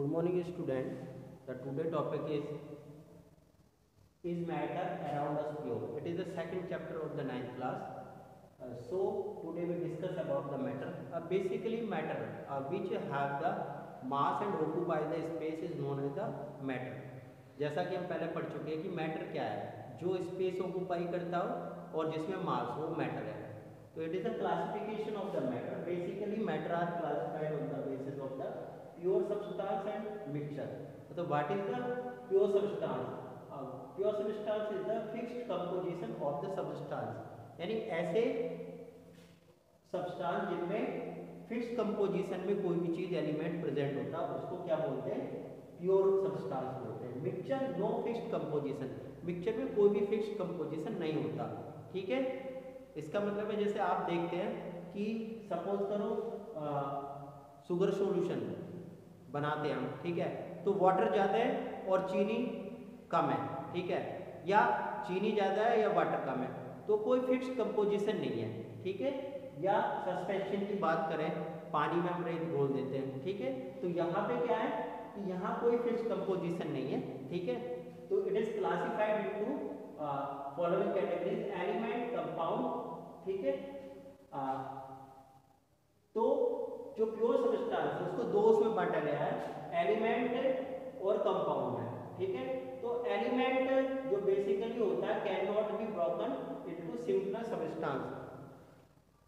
Good morning, student. The today topic is matter around us pure. It is the second chapter of the ninth class. So today we discuss about the matter. Basically, matter which have the mass and occupy the space is known as the matter. जैसा कि हम पहले पढ़ चुके हैं कि matter क्या है, जो स्पेस ऑक्यूपाई करता हो और जिसमें मास हो, मैटर है. तो it is the classification of the matter. Basically matter are classified on the basis of the pure substance and mixture. तो what is the pure substance? Pure substance is the fixed composition of the substance, यानी ऐसे substance जिनमें fixed composition में कोई भी चीज element present होता है उसको क्या बोलते हैं? प्योर सब्सटेंस बोलते हैं. Mixture no fixed composition, mixture में कोई भी फिक्स्ड कंपोजिशन नहीं होता. ठीक है, इसका मतलब है जैसे आप देखते हैं कि सपोज करो शुगर सॉल्यूशन बनाते हैं हम, ठीक है, तो वाटर ज़्यादा है और चीनी कम है, ठीक है, या चीनी ज़्यादा है या वाटर कम है, तो कोई फिक्स्ड कंपोजिशन नहीं है. ठीक है, या सस्पेंशन की बात करें, पानी में हम रेत घोल देते हैं, ठीक है, तो यहाँ पे क्या है कि यहाँ कोई फिक्स्ड कंपोजिशन नहीं है. ठीक है, तो it is classified into following categories: element, compound. ठीक है, तो जो प्योर सब्सटेंस है उसको दो उसमें बांटा गया है, एलिमेंट और कंपाउंड है. ठीक है, तो एलिमेंट जो बेसिकली होता है can not be broken into simpler substance.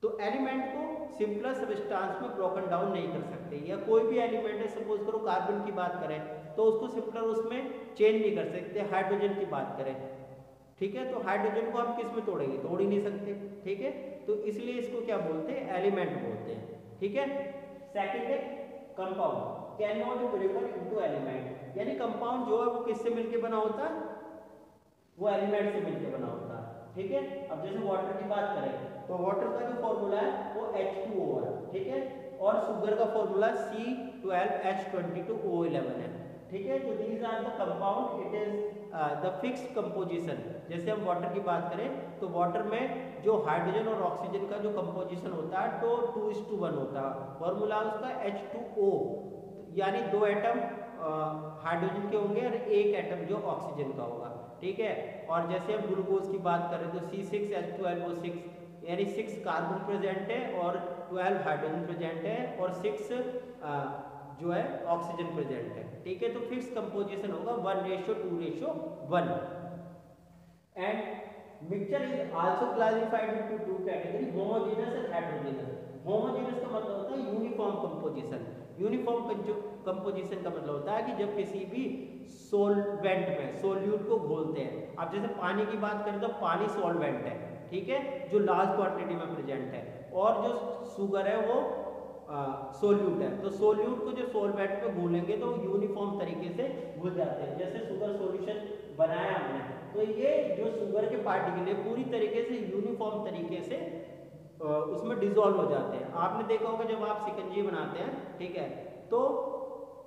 तो एलिमेंट को सिंपलर सब्सटेंस में ब्रोकन डाउन नहीं कर सकते, या कोई भी एलिमेंट है, सपोज करो कार्बन की बात करें तो उसको सिंपलर उसमें चेंज नहीं कर सकते. हाइड्रोजन की बात करें, ठीक है, तो हाइड्रोजन को हम किस में तोड़ेंगे? तोड़ ही नहीं सकते. ठीक है, तो इसलिए इसको क्या बोलते हैं? एलिमेंट बोलते हैं. ठीक है, सेकंड है compound, can not be broken into element, यानी कंपाउंड जो है वो किससे मिलके बना होता है? वो एलिमेंट से मिलके बना होता है. ठीक है, अब जैसे वाटर की बात करें तो वाटर का जो फॉर्मूला है वो H2O है. ठीक है, और शुगर का फॉर्मूला C12H22O11 है. ठीक है, तो these are the compound. It is the fixed composition. जैसे हम वाटर की बात करें तो वाटर में जो हाइड्रोजन और ऑक्सीजन का जो कंपोजिशन होता है तो 2:1 होता है. फॉर्मूला उसका H2O, यानी दो एटम हाइड्रोजन के होंगे और एक एटम जो ऑक्सीजन का होगा. ठीक है, और जैसे हम ग्लूकोज की बात करें तो C6H12O6, यानी 6 कार्बन प्रेजेंट है और 12 हाइड्रोजन प्रेजेंट है और 6 जो है ऑक्सीजन प्रेजेंट है. ठीक है, तो फिक्स कंपोजिशन होगा 1:2:1. And mixture is also classified into two category: homogeneous and heterogeneous. Homogeneous का मतलब होता है यूनिफॉर्म कंपोजिशन. यूनिफॉर्म कंपोजिशन का मतलब होता है कि जब किसी भी सोलवेंट में सोल्यूट को घोलते हैं, अब जैसे पानी की बात करें तो पानी सॉल्वेंट है, ठीक है, जो लार्ज क्वांटिटी में प्रेजेंट है, और जो शुगर है वो सोल्यूट है. तो सोल्यूट को जो सोलवेंट में घोलेंगे तो यूनिफॉर्म तरीके से घुल जाते हैं. जैसे शुगर सॉल्यूशन बनाया हमने तो ये जो शुगर के पार्टिकल है पूरी तरीके से यूनिफॉर्म तरीके से उसमें डिसॉल्व हो जाते हैं. आपने देखा होगा जब आप शिकंजी बनाते हैं, ठीक है, तो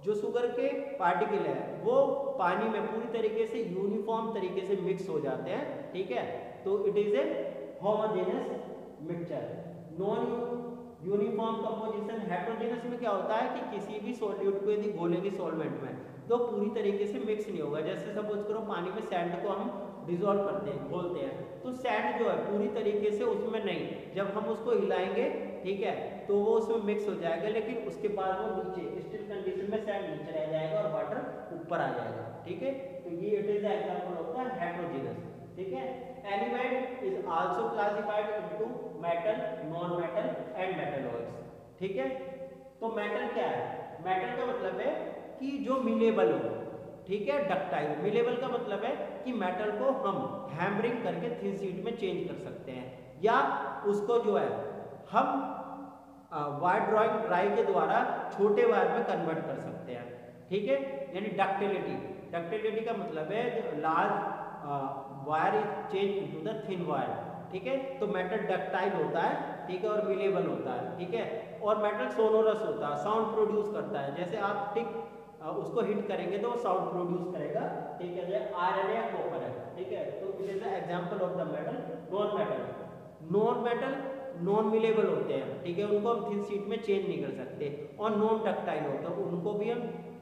जो शुगर के पार्टिकल है वो पानी में पूरी तरीके से यूनिफॉर्म तरीके से मिक्स हो जाते हैं. ठीक है, तो it is a homogeneous mixture. Non uniform composition heterogeneous में क्या होता है कि किसी भी सॉल्यूट को यदि घोलेंगे सॉल्वेंट में तो पूरी तरीके से मिक्स नहीं होगा. जैसे सपोज करो पानी में सैंड को हम डिसॉल्व करते हैं, घोलते हैं, तो सैंड जो है पूरी तरीके से उसमें नहीं, जब हम उसको हिलाएंगे, ठीक है, तो वो उसमें मिक्स हो जाएगा, लेकिन उसके बाद वो नीचे स्टिल कंडीशन में सैंड नीचे रह जाएगा और वाटर ऊपर आ जाएगा. ठीक है, तो ये it is example of the heterogeneous. ठीक है, element is also classified into metal, non metal and metalloids. ठीक है, तो मेटल क्या है? मेटल का मतलब है कि जो मिलेबल हो. ठीक है, डक्टाइल. मिलेबल का मतलब है कि मेटल को हम हैमरिंग करके थिन शीट में चेंज कर सकते हैं, या उसको जो है हम वायर ड्राइंग ड्राई के द्वारा छोटे वायर में कन्वर्ट कर सकते हैं. ठीक है, यानी डक्टिलिटी. डक्टिलिटी का मतलब है large wire is change into the thin wire. ठीक है, तो मेटल डक्टाइल होता है, ठीक है, और मिलेबल होता है. ठीक है, और मेटल सोनोरस होता है, साउंड प्रोड्यूस करता है. जैसे आप ठीक उसको हिट करेंगे तो वो साउंड प्रोड्यूस करेगा. ठीक है, जैसे आयरन या कॉपर है. ठीक है, तो it is the example of the metal. Non metal, non metal non malleable होते हैं. ठीक है, उनको हम थिन शीट में चेंज नहीं कर सकते, और नॉन डक्टाइल होते हैं, उनको भी हम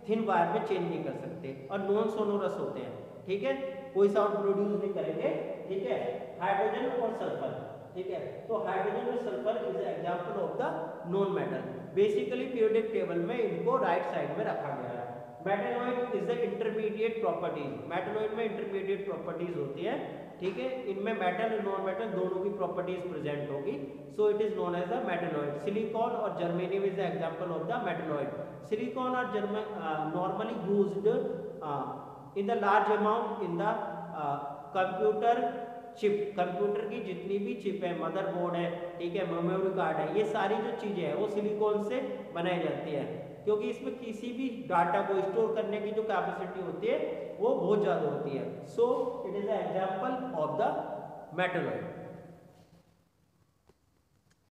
थिन वायर में चेंज नहीं कर सकते और नॉन सोनोरस होते हैं, ठीक है, कोई साउंड प्रोड्यूस नहीं करेंगे, ठीक है। हाइड्रोजन और सल्फर, ठीक है, तो हाइड्रोजन और sulphur is example of the non metal. Basically periodic table में इनको राइट साइड में रखा गया है। Metalloid is the intermediate properties, metalloid में इंटरमीडिएट प्रॉपर्टीज होती है, ठीक है, इनमें मेटल और नॉन मेटल दोनों की प्रॉपर्टीज प्रेजेंट होगी, so it is known as the metalloid. Silicon और germanium is the example of the metalloid. Silicon और normally used in the large amount in the computer chip, computer की जितनी भी chip है, motherboard है, ठीक है, मेमोरी कार्ड है, ये सारी जो चीजें हैं वो सिलिकॉन से बनाई जाती है, क्योंकि इसमें किसी भी डाटा को स्टोर करने की जो कैपेसिटी होती है वो बहुत ज्यादा होती है, सो it is example of the metalloid.